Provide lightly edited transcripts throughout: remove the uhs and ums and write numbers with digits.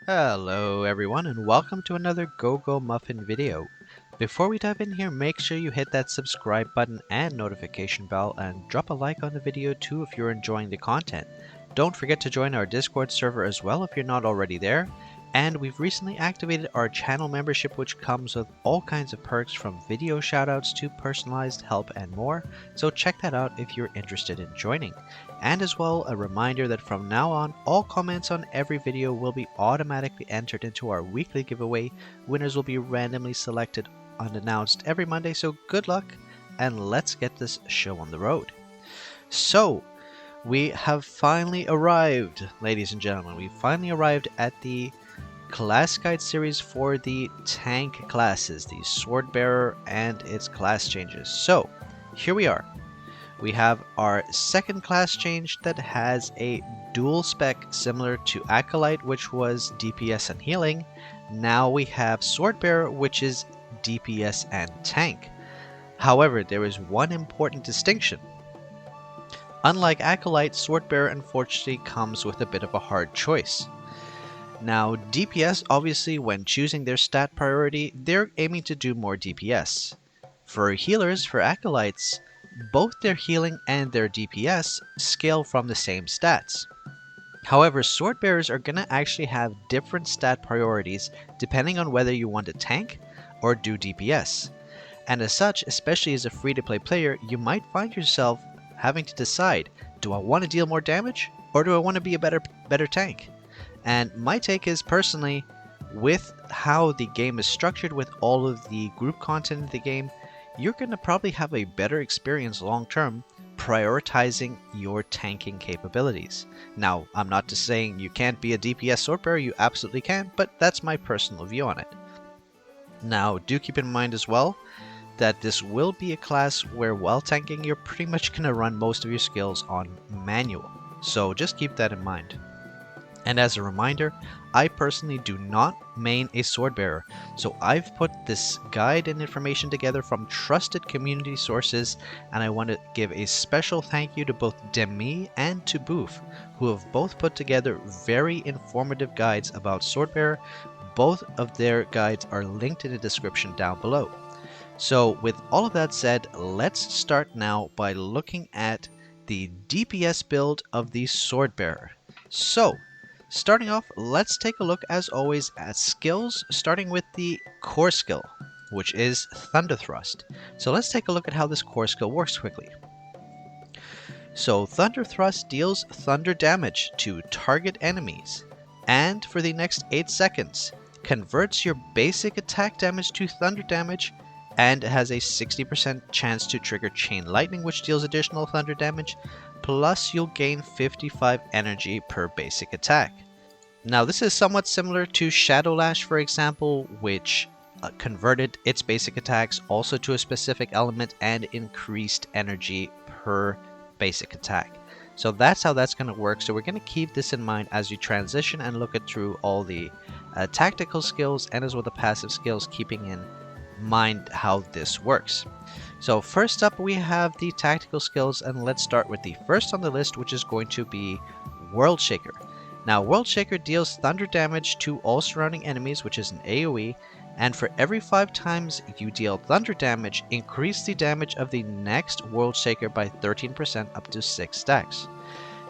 Hello everyone and welcome to another Muffin video. Before we dive in here, make sure you hit that subscribe button and notification bell and drop a like on the video too if you're enjoying the content. Don't forget to join our Discord server as well if you're not already there. And we've recently activated our channel membership, which comes with all kinds of perks from video shoutouts to personalized help and more, so check that out if you're interested in joining. And as well, a reminder that from now on, all comments on every video will be automatically entered into our weekly giveaway. Winners will be randomly selected unannounced every Monday, so good luck and let's get this show on the road. So, we have finally arrived, ladies and gentlemen. We finally arrived at the class guide series for the tank classes, the Swordbearer and its class changes. So, here we are. We have our second class change that has a dual spec similar to Acolyte, which was DPS and healing. Now we have Swordbearer, which is DPS and tank. However, there is one important distinction. Unlike Acolyte, Swordbearer unfortunately comes with a bit of a hard choice. Now, DPS, obviously, when choosing their stat priority, they're aiming to do more DPS. For healers, for Acolytes, both their healing and their DPS scale from the same stats. However, Swordbearers are going to actually have different stat priorities depending on whether you want to tank or do DPS. And as such, especially as a free-to-play player, you might find yourself having to decide, do I want to deal more damage or do I want to be a better tank? And my take is, personally, with how the game is structured, with all of the group content in the game, you're going to probably have a better experience long term prioritizing your tanking capabilities. Now, I'm not just saying you can't be a DPS Swordbearer, you absolutely can, but that's my personal view on it. Now, do keep in mind as well that this will be a class where while tanking, you're pretty much going to run most of your skills on manual. So just keep that in mind. And as a reminder, I personally do not main a Swordbearer, so I've put this guide and information together from trusted community sources, and I want to give a special thank you to both Demi and to Boof, who have both put together very informative guides about Swordbearer. Both of their guides are linked in the description down below. So with all of that said, let's start now by looking at the DPS build of the Swordbearer. So, starting off, let's take a look as always at skills, starting with the core skill, which is Thunder Thrust. So let's take a look at how this core skill works quickly. So Thunder Thrust deals thunder damage to target enemies, and for the next 8 seconds, converts your basic attack damage to thunder damage, and has a 60% chance to trigger Chain Lightning, which deals additional thunder damage, plus you'll gain 55 energy per basic attack. Now this is somewhat similar to Shadow Lash, for example, which converted its basic attacks also to a specific element and increased energy per basic attack. So that's how that's going to work. So we're going to keep this in mind as we transition and look at through all the tactical skills and as well the passive skills, keeping in mind how this works. So first up, we have the tactical skills, and let's start with the first on the list, which is going to be World Shaker. Now, World Shaker deals thunder damage to all surrounding enemies, which is an AoE, and for every 5 times you deal thunder damage, increase the damage of the next World Shaker by 13% up to 6 stacks.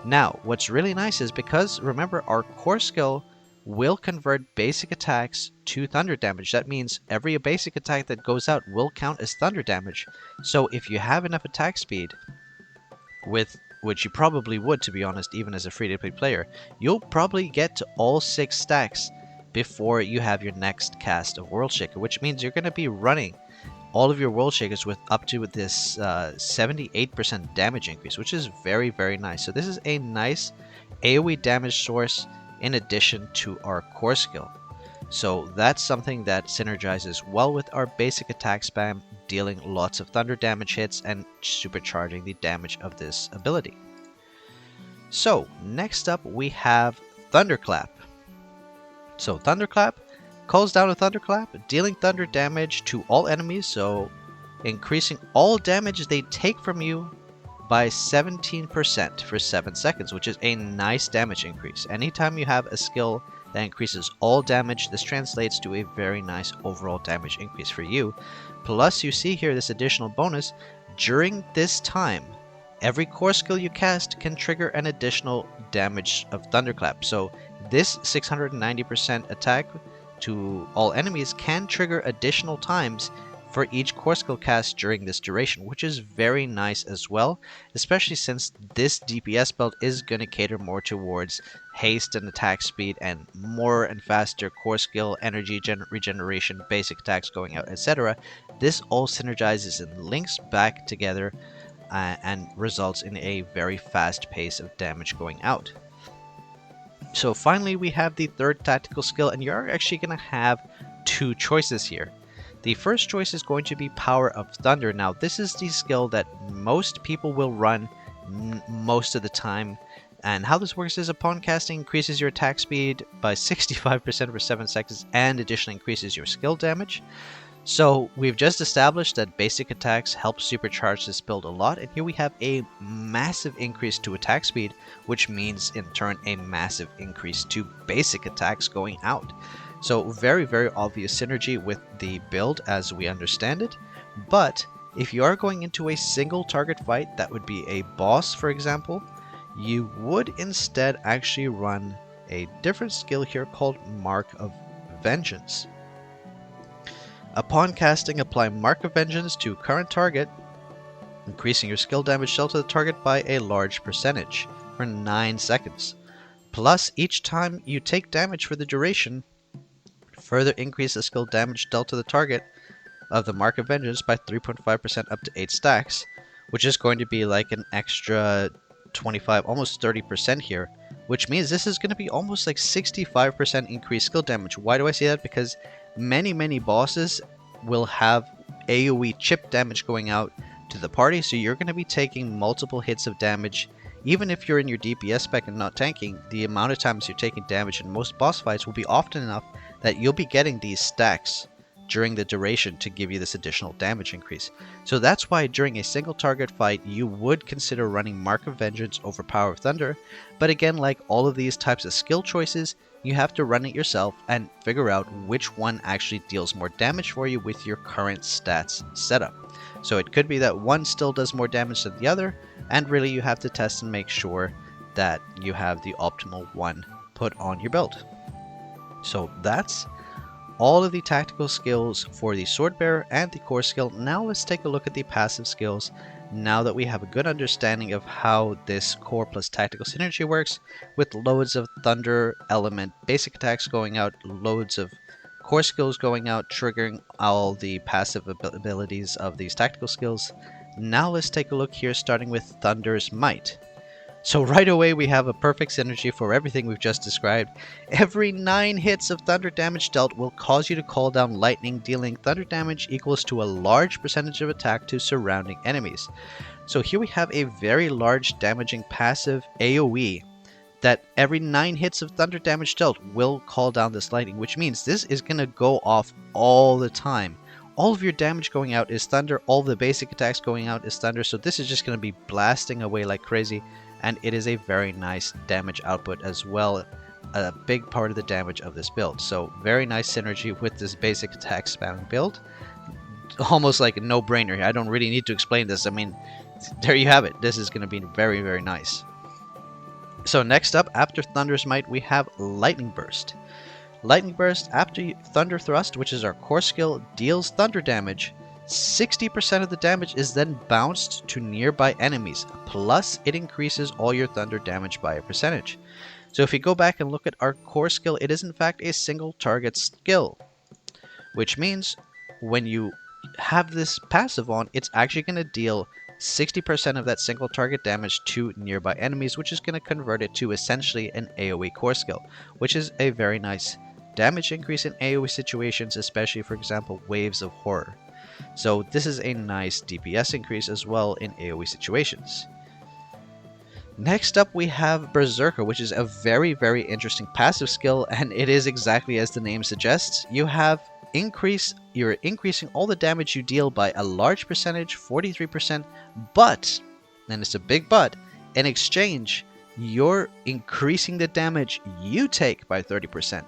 Now, what's really nice is, because remember, our core skill will convert basic attacks to thunder damage. That means every basic attack that goes out will count as thunder damage. So if you have enough attack speed, which you probably would, to be honest, even as a free-to-play player, you'll probably get to all 6 stacks before you have your next cast of World Shaker, which means you're going to be running all of your World Shakers with up to this 78% damage increase, which is very, very nice. So this is a nice AoE damage source in addition to our core skill. So that's something that synergizes well with our basic attack spam, dealing lots of thunder damage hits and supercharging the damage of this ability. So next up we have Thunderclap. So Thunderclap calls down a thunderclap, dealing thunder damage to all enemies, so increasing all damage they take from you by 17% for 7 seconds, which is a nice damage increase. Anytime you have a skill that increases all damage. This translates to a very nice overall damage increase for you. Plus, you see here this additional bonus. During this time, every core skill you cast can trigger an additional damage of Thunderclap. So this 690% attack to all enemies can trigger additional times for each core skill cast during this duration, which is very nice as well, especially since this DPS build is going to cater more towards haste and attack speed and more and faster core skill, energy regeneration, basic attacks going out, etc. This all synergizes and links back together and results in a very fast pace of damage going out. So finally, we have the third tactical skill, and you're actually going to have two choices here. The first choice is going to be Power of Thunder. Now, this is the skill that most people will run most of the time. And how this works is upon casting, increases your attack speed by 65% for 7 seconds and additionally increases your skill damage. So we've just established that basic attacks help supercharge this build a lot, and here we have a massive increase to attack speed, which means in turn a massive increase to basic attacks going out. So very, very obvious synergy with the build as we understand it. But if you are going into a single target fight, that would be a boss for example, you would instead actually run a different skill here called Mark of Vengeance. Upon casting, apply Mark of Vengeance to current target, increasing your skill damage dealt to the target by a large percentage for 9 seconds. Plus, each time you take damage for the duration, further increase the skill damage dealt to the target of the Mark of Vengeance by 3.5% up to 8 stacks, which is going to be like an extra 25, almost 30% here, which means this is going to be almost like 65% increased skill damage. Why do I say that? Because many bosses will have AoE chip damage going out to the party, so you're going to be taking multiple hits of damage. Even if you're in your DPS spec and not tanking, the amount of times you're taking damage in most boss fights will be often enough that you'll be getting these stacks during the duration to give you this additional damage increase. So that's why during a single target fight you would consider running Mark of Vengeance over Power of Thunder. But again, like all of these types of skill choices, you have to run it yourself and figure out which one actually deals more damage for you with your current stats setup. So it could be that one still does more damage than the other, and really you have to test and make sure that you have the optimal one put on your build. So that's all of the tactical skills for the Swordbearer and the core skill. Now let's take a look at the passive skills, now that we have a good understanding of how this core plus tactical synergy works, with loads of thunder element basic attacks going out, loads of core skills going out, triggering all the passive abilities of these tactical skills. Now let's take a look here, starting with Thunder's Might. So right away we have a perfect synergy for everything we've just described. Every 9 hits of thunder damage dealt will cause you to call down lightning, dealing thunder damage equals to a large percentage of attack to surrounding enemies. So here we have a very large damaging passive AoE that every 9 hits of thunder damage dealt will call down this lightning, which means this is going to go off all the time. All of your damage going out is thunder, all the basic attacks going out is thunder, so this is just going to be blasting away like crazy. And it is a very nice damage output as well, a big part of the damage of this build. So very nice synergy with this basic attack spamming build. Almost like a no-brainer. I don't really need to explain this. I mean, there you have it. This is going to be very, very nice. So next up, after Thunder's Might, we have Lightning Burst. Lightning Burst, after Thunder Thrust, which is our core skill, deals thunder damage. 60% of the damage is then bounced to nearby enemies, plus it increases all your thunder damage by a percentage. So if you go back and look at our core skill, it is in fact a single target skill, which means when you have this passive on, it's actually going to deal 60% of that single target damage to nearby enemies, which is going to convert it to essentially an AoE core skill, which is a very nice damage increase in AoE situations, especially for example waves of horror. So this is a nice DPS increase as well in AoE situations. Next up we have Berserker, which is a very, very interesting passive skill, and it is exactly as the name suggests. You're increasing all the damage you deal by a large percentage, 43%, but, and it's a big but, in exchange, you're increasing the damage you take by 30%,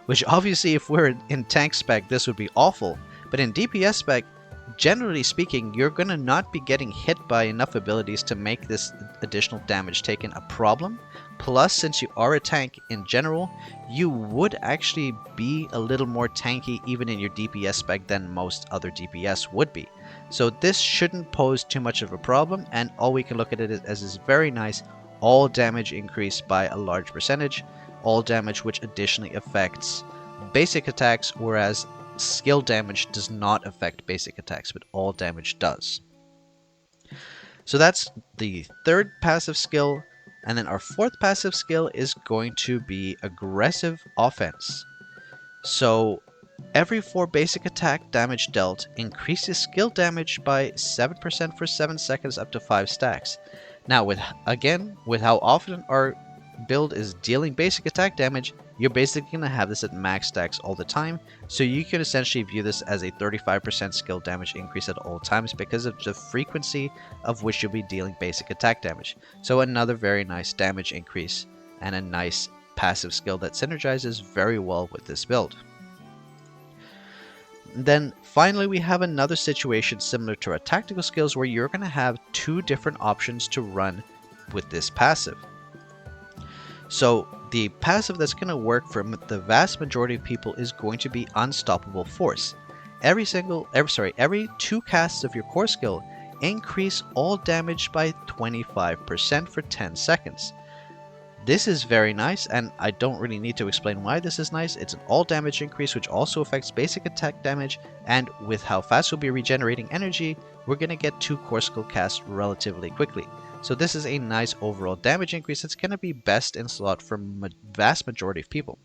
which obviously if we're in tank spec this would be awful, but in DPS spec, generally speaking, you're going to not be getting hit by enough abilities to make this additional damage taken a problem. Plus, since you are a tank in general, you would actually be a little more tanky even in your DPS spec than most other DPS would be. So this shouldn't pose too much of a problem, and all we can look at it as is very nice all damage increase by a large percentage, all damage which additionally affects basic attacks, whereas skill damage does not affect basic attacks, but all damage does. So that's the third passive skill, and then our fourth passive skill is going to be aggressive offense. So every 4 basic attack damage dealt increases skill damage by 7% for 7 seconds up to 5 stacks. Now with how often our build is dealing basic attack damage, you're basically going to have this at max stacks all the time, so you can essentially view this as a 35% skill damage increase at all times because of the frequency of which you'll be dealing basic attack damage. So another very nice damage increase and a nice passive skill that synergizes very well with this build. Then finally we have another situation similar to our tactical skills where you're going to have 2 different options to run with this passive. So the passive that's going to work for the vast majority of people is going to be Unstoppable Force. Every 2 casts of your core skill increase all damage by 25% for 10 seconds. This is very nice, and I don't really need to explain why this is nice. It's an all damage increase which also affects basic attack damage, and with how fast we'll be regenerating energy, we're going to get 2 core skill casts relatively quickly. So this is a nice overall damage increase that's going to be best in slot for vast majority of people.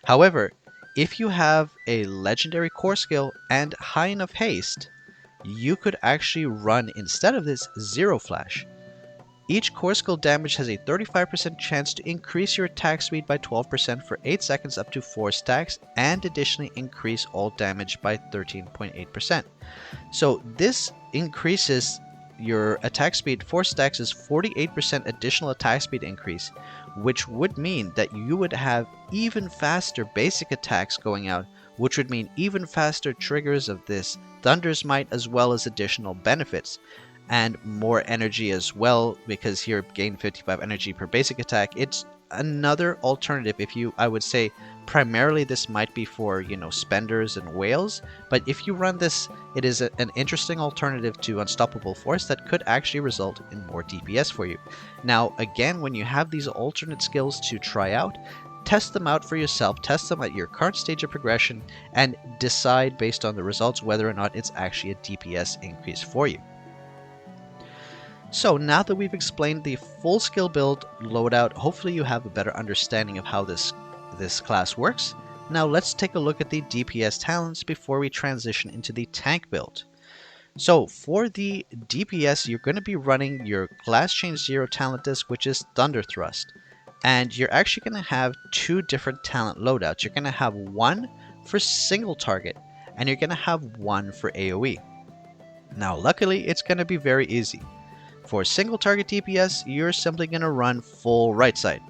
However, if you have a legendary core skill and high enough haste, you could actually run, instead of this, Zero Flash. Each core skill damage has a 35% chance to increase your attack speed by 12% for 8 seconds up to 4 stacks, and additionally increase all damage by 13.8%. So this increases your attack speed 4 stacks is 48% additional attack speed increase, which would mean that you would have even faster basic attacks going out, which would mean even faster triggers of this Thunder's Might as well as additional benefits. And more energy as well, because here gain 55 energy per basic attack. It's another alternative. I would say primarily this might be for, spenders and whales, but if you run this, it is an interesting alternative to Unstoppable Force that could actually result in more DPS for you. Now again, when you have these alternate skills to try out, test them out for yourself, test them at your current stage of progression, and decide based on the results whether or not it's actually a DPS increase for you. So now that we've explained the full skill build loadout, hopefully you have a better understanding of how this class works. Now let's take a look at the DPS talents before we transition into the tank build. So for the DPS, you're going to be running your Glass Chain 0 talent disc, which is Thunder Thrust. And you're actually going to have 2 different talent loadouts. You're going to have one for single target, and you're going to have one for AoE. Now luckily, it's going to be very easy. For single target DPS, you're simply going to run full right side.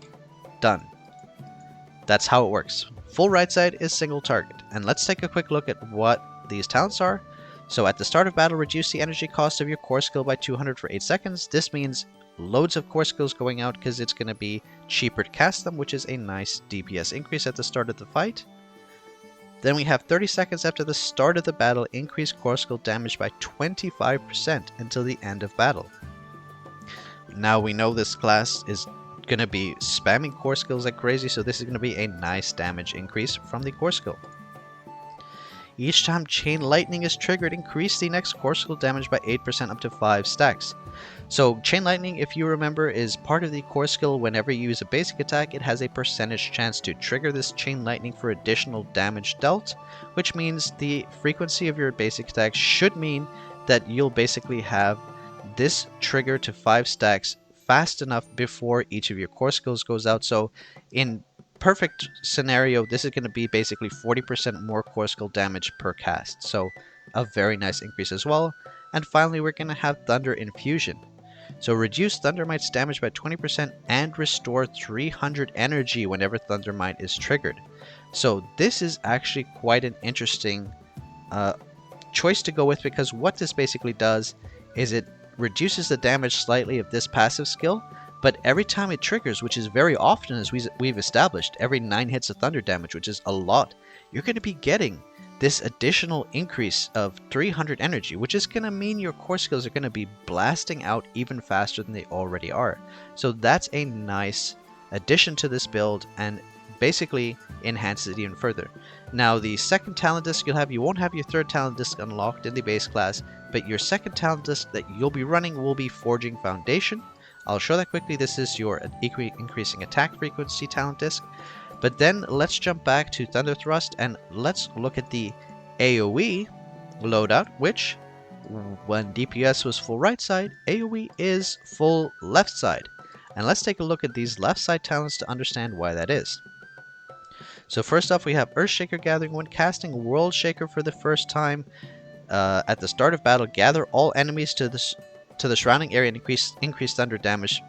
Done. That's how it works. Full right side is single target. And let's take a quick look at what these talents are. So at the start of battle, reduce the energy cost of your core skill by 200 for 8 seconds. This means loads of core skills going out because it's going to be cheaper to cast them, which is a nice DPS increase at the start of the fight. Then we have 30 seconds after the start of the battle, increase core skill damage by 25% until the end of battle. Now we know this class is going to be spamming core skills like crazy, so this is going to be a nice damage increase from the core skill. Each time Chain Lightning is triggered, increase the next core skill damage by 8% up to 5 stacks. So Chain Lightning, if you remember, is part of the core skill. Whenever you use a basic attack, it has a percentage chance to trigger this Chain Lightning for additional damage dealt, which means the frequency of your basic attack should mean that you'll basically have this trigger to 5 stacks fast enough before each of your core skills goes out. So in perfect scenario, this is going to be basically 40% more core skill damage per cast. So a very nice increase as well. And finally, we're going to have Thunder Infusion. So reduce Thundermite's damage by 20% and restore 300 energy whenever Thundermite is triggered. So this is actually quite an interesting choice to go with, because what this basically does is it reduces the damage slightly of this passive skill, but every time it triggers, which is very often, as we've established, every 9 hits of thunder damage, which is a lot, you're going to be getting this additional increase of 300 energy, which is going to mean your core skills are going to be blasting out even faster than they already are. So that's a nice addition to this build, and basically enhances it even further. Now, the second talent disc you won't have your third talent disc unlocked in the base class, but your second talent disc that you'll be running will be Forging Foundation. I'll show that quickly. This is your increasing attack frequency talent disc. But then let's jump back to Thunder Thrust and let's look at the AoE loadout, which, when DPS was full right side, AoE is full left side. And let's take a look at these left side talents to understand why that is. So first off, we have Earthshaker Gathering. When casting World Shaker for the first time at the start of battle, gather all enemies to the surrounding area and increase thunder damage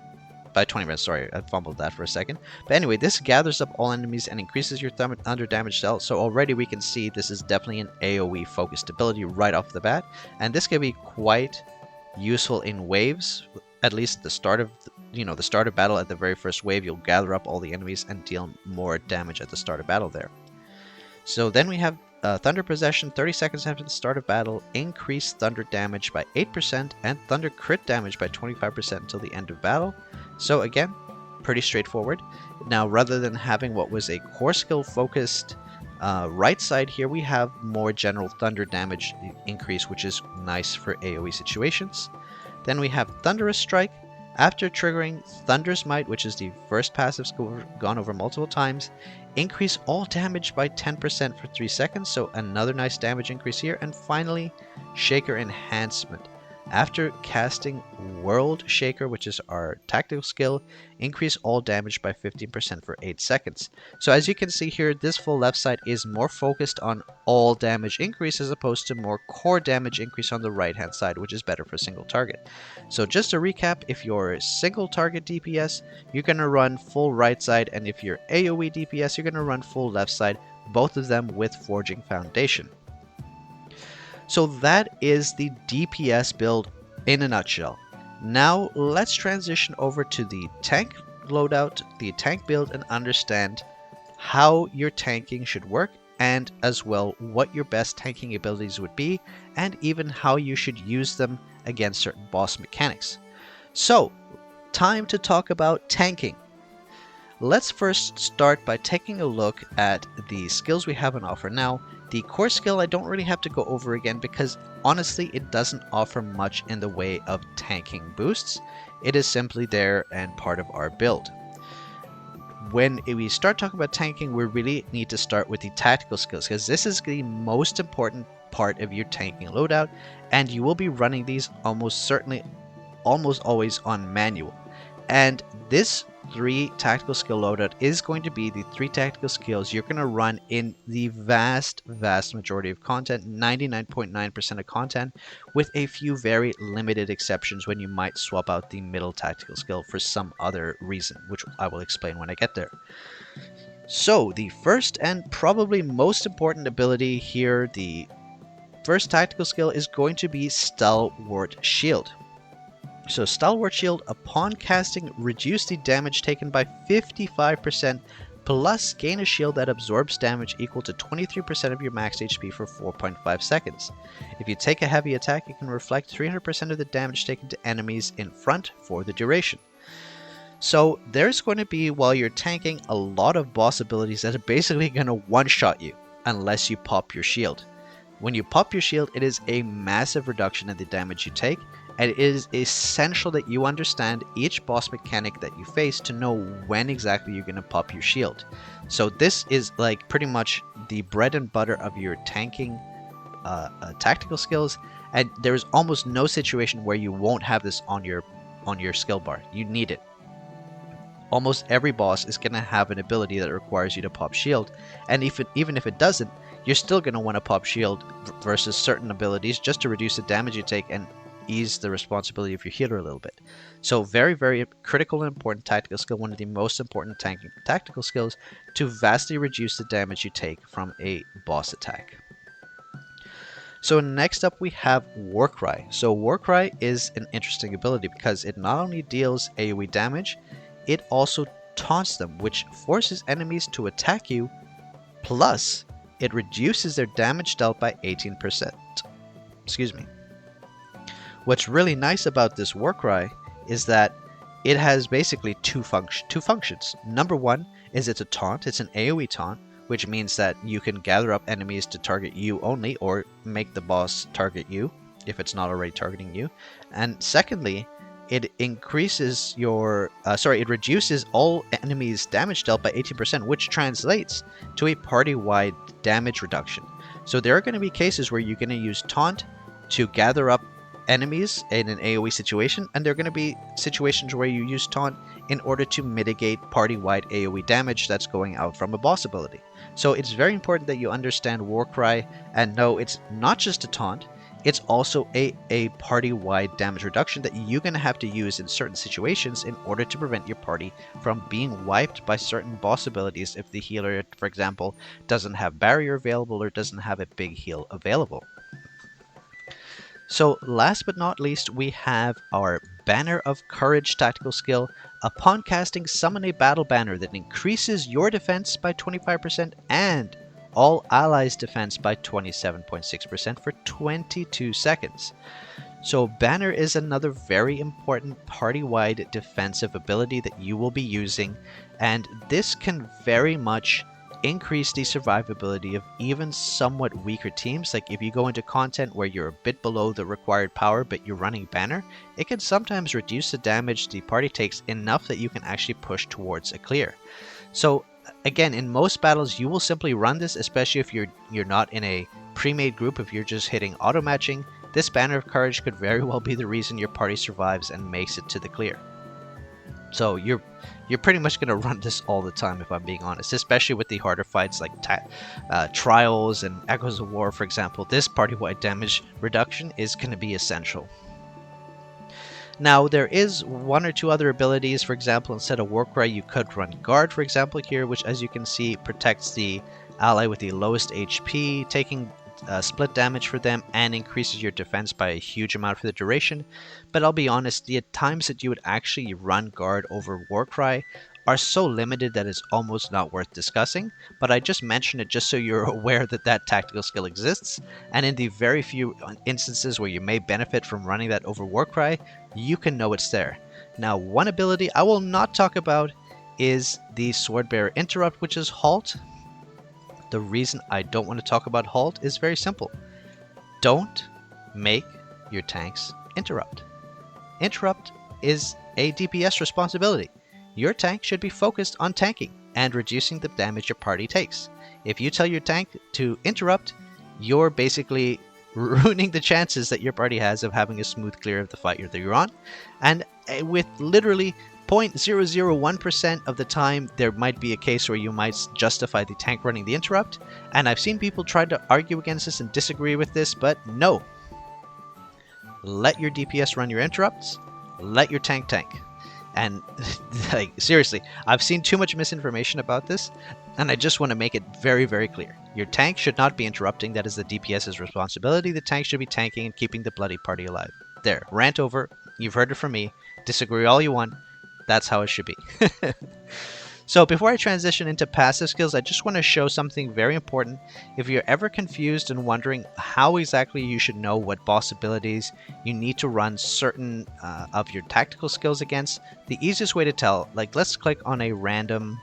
by 20%. Sorry, I fumbled that for a second. But anyway, this gathers up all enemies and increases your thunder damage dealt. So already we can see this is definitely an AoE focused ability right off the bat, and this can be quite useful in waves. At least the start of the start of battle, at the very first wave, you'll gather up all the enemies and deal more damage at the start of battle there. So then we have Thunder Possession. 30 seconds after the start of battle, increase thunder damage by 8% and thunder crit damage by 25% until the end of battle. So again, pretty straightforward. Now, rather than having what was a core skill focused right side here, we have more general thunder damage increase, which is nice for AoE situations. Then we have Thunderous Strike. After triggering Thunder's Might, which is the first passive skill we've gone over multiple times, increase all damage by 10% for 3 seconds, so another nice damage increase here. And finally, Shaker Enhancement. After casting World Shaker, which is our tactical skill, increase all damage by 15% for 8 seconds. So as you can see here, this full left side is more focused on all damage increase as opposed to more core damage increase on the right hand side, which is better for single target. So just to recap, if you're single target DPS, you're going to run full right side, and if you're AoE DPS, you're going to run full left side, both of them with Forging Foundation. So that is the DPS build in a nutshell. Now let's transition over to the tank loadout, the tank build, and understand how your tanking should work, and as well what your best tanking abilities would be, and even how you should use them against certain boss mechanics. So, time to talk about tanking. Let's first start by taking a look at the skills we have on offer now. The core skill I don't really have to go over again because honestly it doesn't offer much in the way of tanking boosts. It is simply there and part of our build. When we start talking about tanking, we really need to start with the tactical skills, because this is the most important part of your tanking loadout, and you will be running these almost always on manual. And this 3 tactical skill loadout is going to be the 3 tactical skills you're going to run in the vast majority of content, 99.9% of content, with a few very limited exceptions when you might swap out the middle tactical skill for some other reason, which I will explain when I get there. So the first and probably most important ability here, the first tactical skill, is going to be Stalwart Shield. So Stalwart Shield, upon casting, reduce the damage taken by 55%, plus gain a shield that absorbs damage equal to 23% of your max HP for 4.5 seconds. If you take a heavy attack, you can reflect 300% of the damage taken to enemies in front for the duration. So there's going to be, while you're tanking, a lot of boss abilities that are basically going to one-shot you unless you pop your shield. When you pop your shield, it is a massive reduction in the damage you take, and it is essential that you understand each boss mechanic that you face to know when exactly you're going to pop your shield. So this is like pretty much the bread and butter of your tanking tactical skills, and there is almost no situation where you won't have this on your skill bar. You need it. Almost every boss is going to have an ability that requires you to pop shield, and even if it doesn't, you're still going to want to pop shield versus certain abilities just to reduce the damage you take, and ease the responsibility of your healer a little bit. So very, very critical and important tactical skill, one of the most important tactical skills to vastly reduce the damage you take from a boss attack. So next up we have Warcry. So Warcry is an interesting ability because it not only deals AoE damage, it also taunts them, which forces enemies to attack you, plus it reduces their damage dealt by 18%. Excuse me. What's really nice about this Warcry is that it has basically two functions. Number one is it's a taunt. It's an AoE taunt, which means that you can gather up enemies to target you only, or make the boss target you if it's not already targeting you. And secondly, it increases your it reduces all enemies' damage dealt by 18%, which translates to a party-wide damage reduction. So there are going to be cases where you're going to use taunt to gather up enemies in an AoE situation, and there are going to be situations where you use taunt in order to mitigate party-wide AoE damage that's going out from a boss ability. So it's very important that you understand Warcry and know it's not just a taunt, it's also a party-wide damage reduction that you're going to have to use in certain situations in order to prevent your party from being wiped by certain boss abilities if the healer, for example, doesn't have barrier available or doesn't have a big heal available. So last but not least, we have our Banner of Courage tactical skill. Upon casting, summon a battle banner that increases your defense by 25% and all allies' defense by 27.6% for 22 seconds. So Banner is another very important party-wide defensive ability that you will be using, and this can very much increase the survivability of even somewhat weaker teams. Like if you go into content where you're a bit below the required power but you're running Banner, it can sometimes reduce the damage the party takes enough that you can actually push towards a clear. So again, in most battles you will simply run this, especially if you're not in a pre-made group. If you're just hitting auto matching, this Banner of Courage could very well be the reason your party survives and makes it to the clear. So you're pretty much going to run this all the time, if I'm being honest, especially with the harder fights like Trials and Echoes of War, for example. This party-wide damage reduction is going to be essential. Now, there is one or two other abilities. For example, instead of Warcry, you could run Guard, for example, here, which, as you can see, protects the ally with the lowest HP, taking split damage for them, and increases your defense by a huge amount for the duration. But I'll be honest, the times that you would actually run Guard over Warcry are so limited that it's almost not worth discussing, but I just mention it just so you're aware that that tactical skill exists, and in the very few instances where you may benefit from running that over Warcry, you can know it's there. Now, one ability I will not talk about is the Swordbearer Interrupt, which is Halt. The reason I don't want to talk about Halt is very simple. Don't make your tanks interrupt. Interrupt is a DPS responsibility. Your tank should be focused on tanking and reducing the damage your party takes. If you tell your tank to interrupt, you're basically ruining the chances that your party has of having a smooth clear of the fight that you're on. And with literally 0.001% of the time, there might be a case where you might justify the tank running the interrupt. And I've seen people try to argue against this and disagree with this, but no. Let your DPS run your interrupts. Let your tank tank. And like, seriously, I've seen too much misinformation about this, and I just want to make it very, very clear. Your tank should not be interrupting. That is the DPS's responsibility. The tank should be tanking and keeping the bloody party alive. There, rant over. You've heard it from me. Disagree all you want. That's how it should be. So before I transition into passive skills, I just want to show something very important. If you're ever confused and wondering how exactly you should know what boss abilities you need to run certain of your tactical skills against, the easiest way to tell, like let's click on a random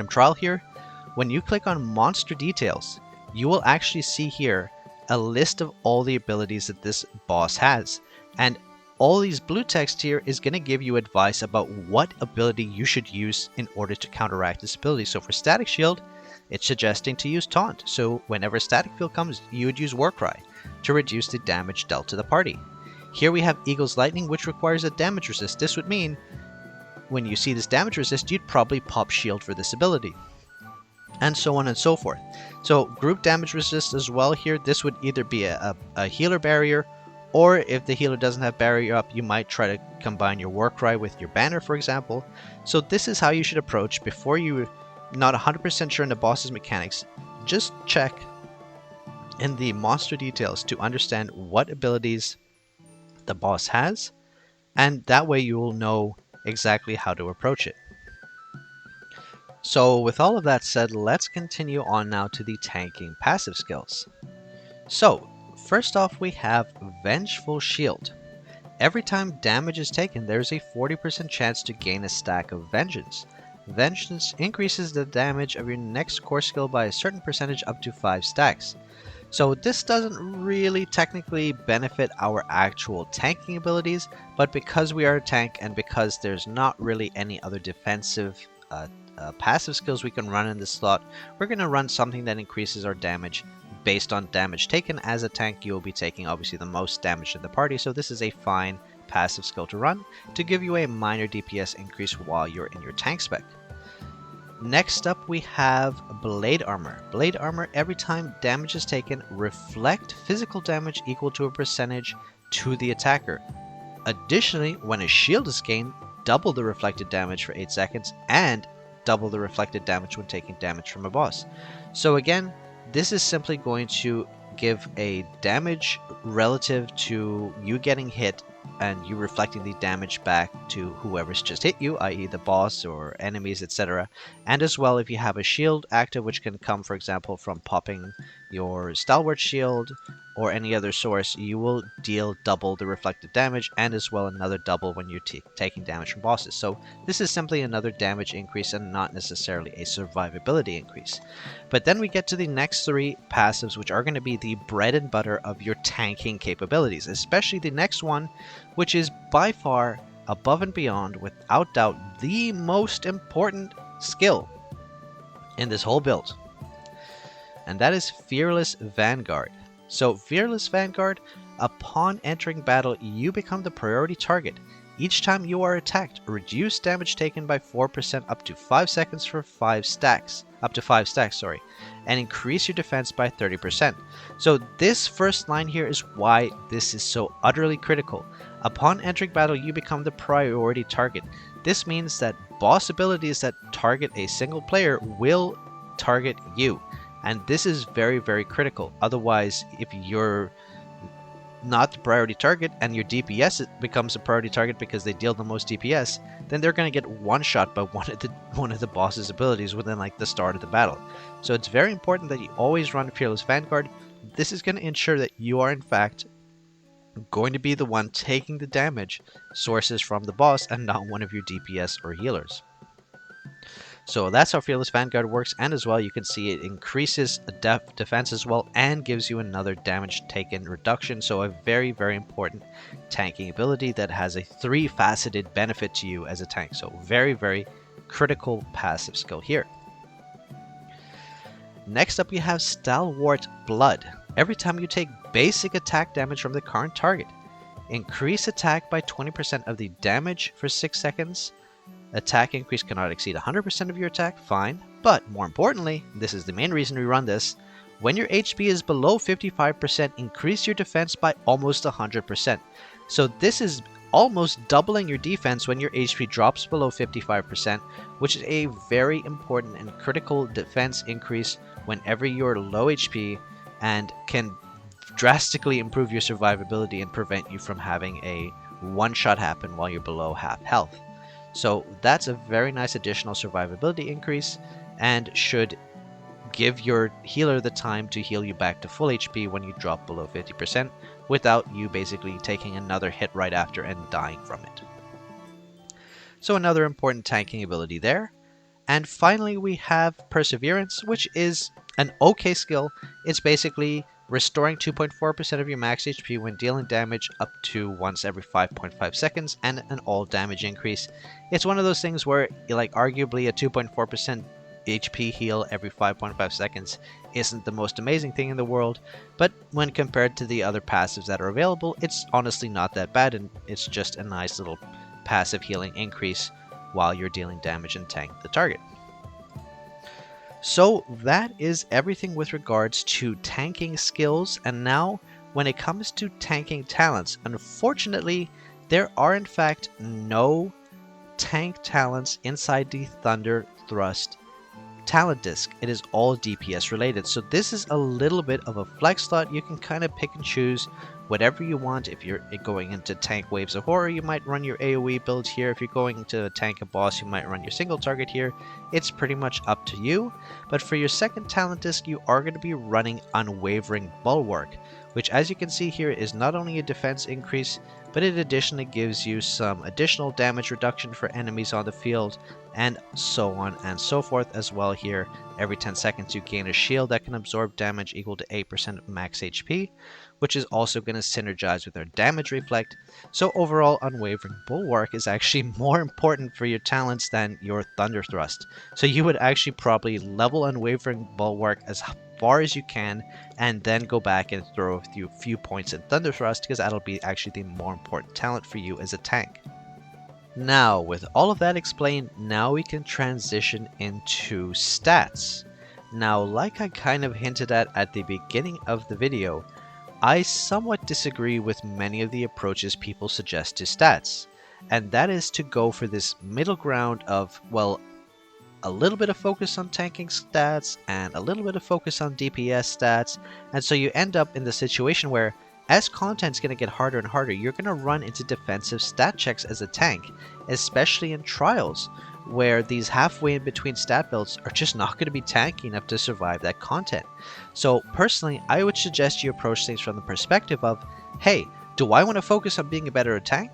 trial here. When you click on Monster Details, you will actually see here a list of all the abilities that this boss has. And all these blue text here is going to give you advice about what ability you should use in order to counteract this ability. So for Static Shield, it's suggesting to use Taunt. So whenever Static Field comes, you would use Warcry to reduce the damage dealt to the party. Here we have Eagle's Lightning, which requires a damage resist. This would mean when you see this damage resist, you'd probably pop Shield for this ability. And so on and so forth. So group damage resist as well here. This would either be a healer barrier Or if the healer doesn't have barrier up, you might try to combine your war cry with your banner, for example. So this is how you should approach before you're not 100% sure in the boss's mechanics. Just check in the monster details to understand what abilities the boss has, and that way you will know exactly how to approach it. So with all of that said, let's continue on now to the tanking passive skills. So first off, we have Vengeful Shield. Every time damage is taken, there's a 40% chance to gain a stack of Vengeance. Vengeance increases the damage of your next core skill by a certain percentage up to 5 stacks. So this doesn't really technically benefit our actual tanking abilities, but because we are a tank and because there's not really any other defensive passive skills we can run in this slot, we're going to run something that increases our damage based on damage taken. As a tank, you'll be taking obviously the most damage in the party, so this is a fine passive skill to run to give you a minor DPS increase while you're in your tank spec. Next up, we have Blade Armor. Blade Armor, every time damage is taken, reflect physical damage equal to a percentage to the attacker. Additionally, when a shield is gained, double the reflected damage for 8 seconds and double the reflected damage when taking damage from a boss. So again, this is simply going to give a damage relative to you getting hit and you reflecting the damage back to whoever's just hit you, i.e. the boss or enemies, etc. And as well, if you have a shield active, which can come, for example, from popping your Stalwart Shield or any other source, you will deal double the reflected damage and as well another double when you're taking damage from bosses. So this is simply another damage increase and not necessarily a survivability increase. But then we get to the next 3 passives, which are going to be the bread and butter of your tanking capabilities, especially the next one, which is by far, above and beyond, without doubt, the most important skill in this whole build. And that is Fearless Vanguard. So Fearless Vanguard, upon entering battle, you become the priority target. Each time you are attacked, reduce damage taken by 4% up to 5 seconds for 5 stacks. Up to 5 stacks, sorry. And increase your defense by 30%. So this first line here is why this is so utterly critical. Upon entering battle, you become the priority target. This means that boss abilities that target a single player will target you. And this is very, very critical. Otherwise, if you're not the priority target and your DPS becomes a priority target because they deal the most DPS, then they're going to get one shot by one of the boss's abilities within like the start of the battle. So it's very important that you always run Fearless Vanguard. This is going to ensure that you are in fact going to be the one taking the damage sources from the boss and not one of your DPS or healers. So that's how Fearless Vanguard works, and as well you can see it increases defense as well and gives you another damage taken reduction. So a very, very important tanking ability that has a 3-faceted benefit to you as a tank. So very, very critical passive skill here. Next up, we have Stalwart Blood. Every time you take basic attack damage from the current target, increase attack by 20% of the damage for 6 seconds. Attack increase cannot exceed 100% of your attack, fine. But more importantly, this is the main reason we run this, when your HP is below 55%, increase your defense by almost 100%. So this is almost doubling your defense when your HP drops below 55%, which is a very important and critical defense increase whenever you're low HP and can drastically improve your survivability and prevent you from having a one-shot happen while you're below half health. So that's a very nice additional survivability increase and should give your healer the time to heal you back to full HP when you drop below 50% without you basically taking another hit right after and dying from it. So another important tanking ability there. And finally we have Perseverance, which is an okay skill. It's basically restoring 2.4% of your max HP when dealing damage up to once every 5.5 seconds and an all damage increase. It's one of those things where like arguably a 2.4% HP heal every 5.5 seconds isn't the most amazing thing in the world, but when compared to the other passives that are available, it's honestly not that bad, and it's just a nice little passive healing increase while you're dealing damage and tank the target. So that is everything with regards to tanking skills, and now when it comes to tanking talents, unfortunately, there are in fact no tank talents inside the Thunder Thrust talent disc. It is all DPS related, so this is a little bit of a flex slot. You can kind of pick and choose whatever you want. If you're going into tank waves of horror, you might run your AoE build here. If you're going to tank a boss, you might run your single target here. It's pretty much up to you. But for your second talent disc, you are going to be running Unwavering Bulwark, which, as you can see here, is not only a defense increase, but it additionally gives you some additional damage reduction for enemies on the field, and so on and so forth as well here. Every 10 seconds you gain a shield that can absorb damage equal to 8% of max HP, which is also going to synergize with our damage reflect. So overall, Unwavering Bulwark is actually more important for your talents than your Thunder Thrust. So you would actually probably level Unwavering Bulwark as far as you can, and then go back and throw a few points in Thunder Thrust, because that'll be actually the more important talent for you as a tank. Now, with all of that explained, now we can transition into stats. Now, like I kind of hinted at the beginning of the video, I somewhat disagree with many of the approaches people suggest to stats, and that is to go for this middle ground of, well, a little bit of focus on tanking stats and a little bit of focus on DPS stats, and so you end up in the situation where, as content's going to get harder and harder, you're going to run into defensive stat checks as a tank, especially in trials, where these halfway in between stat builds are just not going to be tanky enough to survive that content. So personally, I would suggest you approach things from the perspective of, hey, do I want to focus on being a better tank,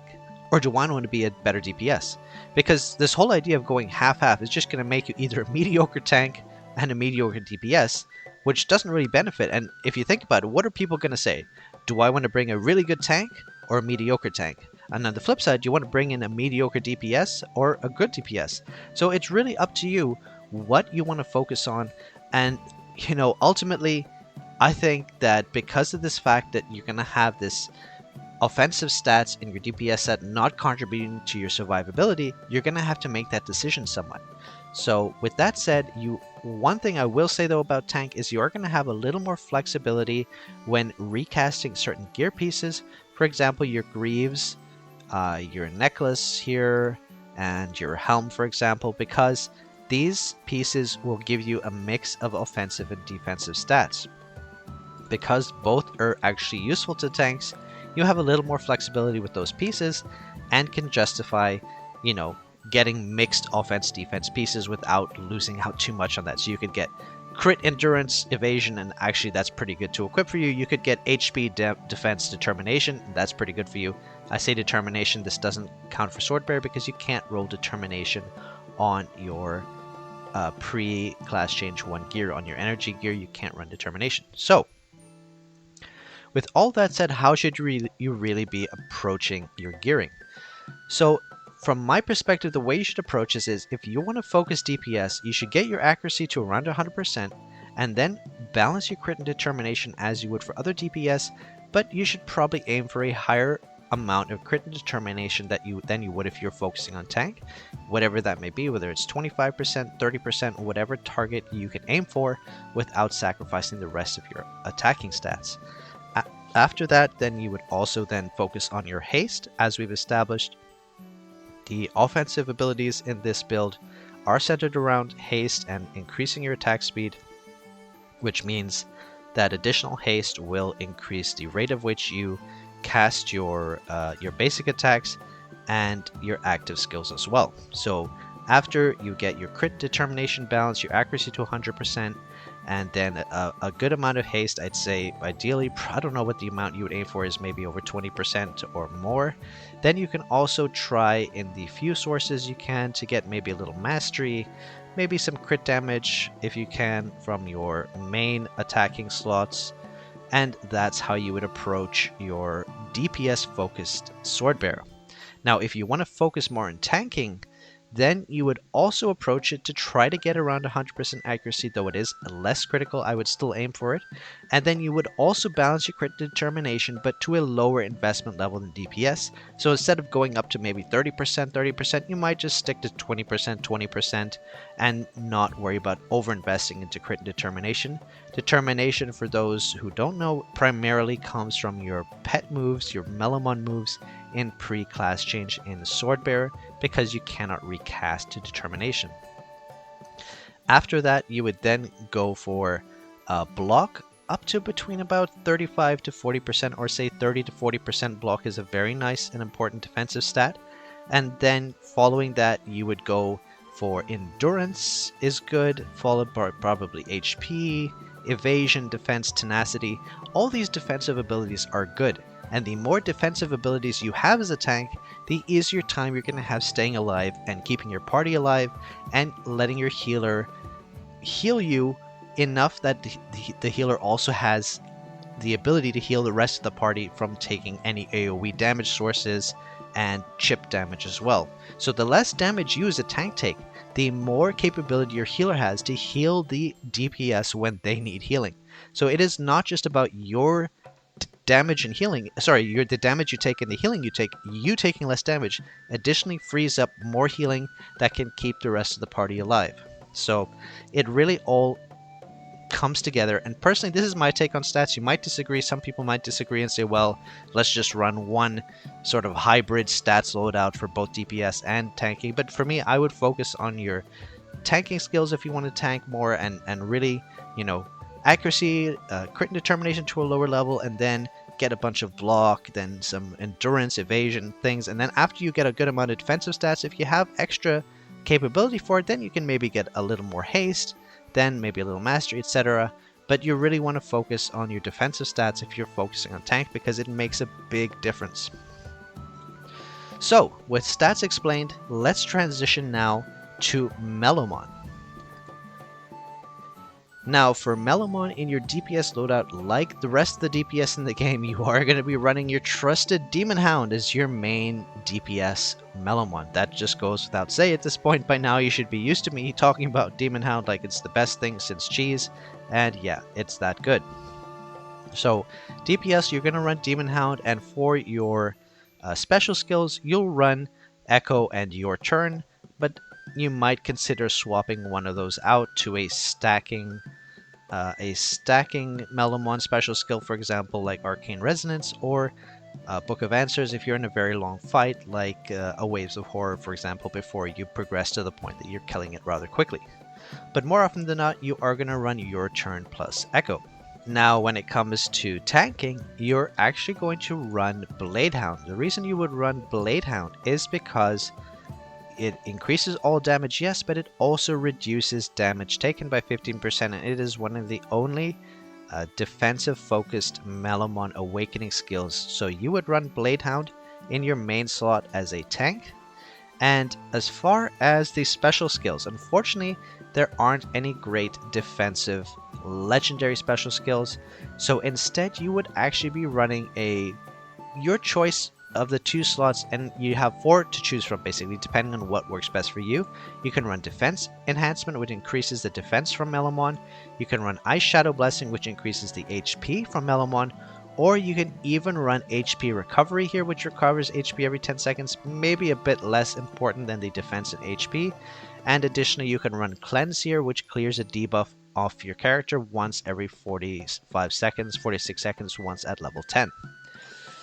or do I want to be a better DPS? Because this whole idea of going half-half is just going to make you either a mediocre tank and a mediocre DPS, which doesn't really benefit. And if you think about it, what are people going to say? Do I want to bring a really good tank or a mediocre tank? And on the flip side, do you want to bring in a mediocre DPS or a good DPS? So it's really up to you what you want to focus on. And, you know, ultimately, I think that because of this fact that you're going to have this offensive stats in your DPS set not contributing to your survivability, you're going to have to make that decision somewhat. So with that said, one thing I will say though about tank is you are going to have a little more flexibility when recasting certain gear pieces. For example, your greaves, your necklace here, and your helm, for example, because these pieces will give you a mix of offensive and defensive stats. Because both are actually useful to tanks, you have a little more flexibility with those pieces and can justify, you know, getting mixed offense-defense pieces without losing out too much on that. So you could get crit, endurance, evasion, and actually that's pretty good to equip for you. You could get HP, defense, determination, and that's pretty good for you. I say determination, this doesn't count for SWORDBEARER because you can't roll determination on your pre-class change 1 gear. On your energy gear, you can't run determination. So, with all that said, how should you really be approaching your gearing? So, from my perspective, the way you should approach this is, if you want to focus DPS, you should get your accuracy to around 100%, and then balance your crit and determination as you would for other DPS, but you should probably aim for a higher amount of crit and determination than you would if you're focusing on tank, whatever that may be, whether it's 25%, 30%, whatever target you can aim for without sacrificing the rest of your attacking stats. After that, then you would also then focus on your haste. As we've established, the offensive abilities in this build are centered around haste and increasing your attack speed, which means that additional haste will increase the rate of which you cast your basic attacks and your active skills as well. So after you get your crit determination balance, your accuracy to 100%, and then a good amount of haste, I'd say ideally, I don't know what the amount you would aim for is, maybe over 20% or more. Then you can also try in the few sources you can to get maybe a little mastery, maybe some crit damage if you can from your main attacking slots, and that's how you would approach your DPS focused SWORDBEARER. Now if you want to focus more on tanking, Then you would also approach it to try to get around 100% accuracy, though it is less critical, I would still aim for it. And then you would also balance your crit determination, but to a lower investment level than DPS. So instead of going up to maybe 30%, you might just stick to 20%, 20%, and not worry about over-investing into crit determination. Determination, for those who don't know, primarily comes from your pet moves, your Melomon moves in pre-class change in Swordbearer, because you cannot recast to determination. After that, you would then go for block up to between about 35 to 40%, or say 30 to 40% block is a very nice and important defensive stat. And then following that, you would go for endurance is good, followed by probably HP, evasion, defense, tenacity. All these defensive abilities are good. And the more defensive abilities you have as a tank, the easier time you're going to have staying alive and keeping your party alive and letting your healer heal you enough that the healer also has the ability to heal the rest of the party from taking any AoE damage sources and chip damage as well. So the less damage you as a tank take, the more capability your healer has to heal the DPS when they need healing. So it is not just about your damage and healing, the damage you take and the healing you take, you taking less damage additionally frees up more healing that can keep the rest of the party alive. So it really all comes together, and personally this is my take on stats. You might disagree, some people might disagree and say, well, let's just run one sort of hybrid stats loadout for both DPS and tanking, but for me I would focus on your tanking skills if you want to tank more, and really, you know, accuracy, crit determination to a lower level, and then get a bunch of block, then some endurance, evasion, things, and then after you get a good amount of defensive stats, if you have extra capability for it, then you can maybe get a little more haste, then maybe a little mastery, etc. But you really want to focus on your defensive stats if you're focusing on tank, because it makes a big difference. So, with stats explained, let's transition now to Melomon. Now, for Melomon in your DPS loadout, like the rest of the DPS in the game, you are going to be running your trusted Demon Hound as your main DPS Melomon. That just goes without saying at this point. By now, you should be used to me talking about Demon Hound like it's the best thing since cheese, and yeah, it's that good. So, DPS, you're going to run Demon Hound, and for your special skills, you'll run Echo and Your Turn, but you might consider swapping one of those out to a stacking Melomon special skill, for example, like Arcane Resonance, or Book of Answers if you're in a very long fight, like a Waves of Horror, for example, before you progress to the point that you're killing it rather quickly. But more often than not, you are going to run Your Turn plus Echo. Now, when it comes to tanking, you're actually going to run Blade Hound. The reason you would run Blade Hound is because it increases all damage, yes, but it also reduces damage taken by 15%, and it is one of the only defensive-focused Melomon awakening skills. So you would run Blade Hound in your main slot as a tank. And as far as the special skills, unfortunately, there aren't any great defensive legendary special skills. So instead, you would actually be running your choice of the two slots, and you have 4 to choose from, basically, depending on what works best for you. You can run Defense Enhancement, which increases the defense from Melomon. You can run Ice Shadow Blessing, which increases the HP from Melomon. Or you can even run HP Recovery here, which recovers HP every 10 seconds, maybe a bit less important than the defense and HP. And additionally, you can run Cleanse here, which clears a debuff off your character once every 46 seconds once at level 10.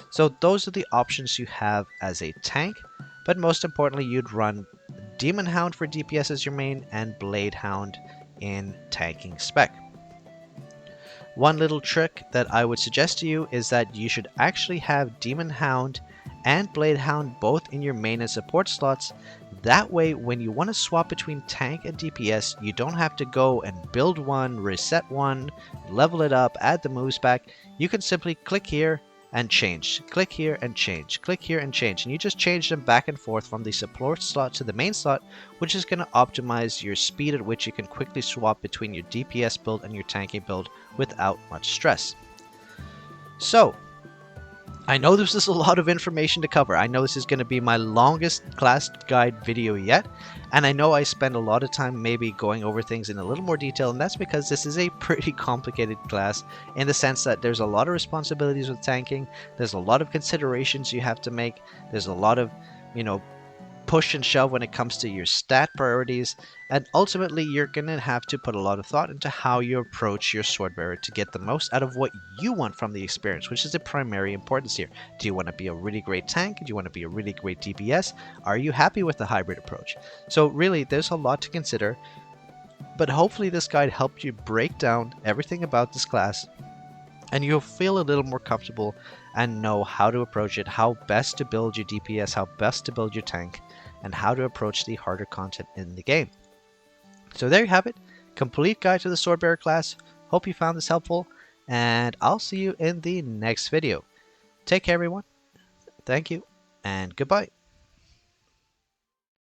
So those are the options you have as a tank, but most importantly, you'd run Demon Hound for DPS as your main, and Blade Hound in tanking spec. One little trick that I would suggest to you is that you should actually have Demon Hound and Blade Hound both in your main and support slots. That way, when you want to swap between tank and DPS, you don't have to go and build one, reset one, level it up, add the moves back. You can simply click here and change, click here and change, click here and change, and you just change them back and forth from the support slot to the main slot, which is going to optimize your speed at which you can quickly swap between your DPS build and your tanking build without much stress. So, I know this is a lot of information to cover. I know this is going to be my longest class guide video yet, and I know I spend a lot of time maybe going over things in a little more detail, and that's because this is a pretty complicated class in the sense that there's a lot of responsibilities with tanking, there's a lot of considerations you have to make, there's a lot of, you know, push and shove when it comes to your stat priorities, and ultimately you're going to have to put a lot of thought into how you approach your sword bearer to get the most out of what you want from the experience, which is the primary importance here. Do you want to be a really great tank? Do you want to be a really great DPS? Are you happy with the hybrid approach? So really, there's a lot to consider, but hopefully this guide helped you break down everything about this class and you'll feel a little more comfortable and know how to approach it, how best to build your DPS, how best to build your tank, and how to approach the harder content in the game. So there you have it, complete guide to the Swordbearer class. Hope you found this helpful, and I'll see you in the next video. Take care everyone, thank you, and goodbye.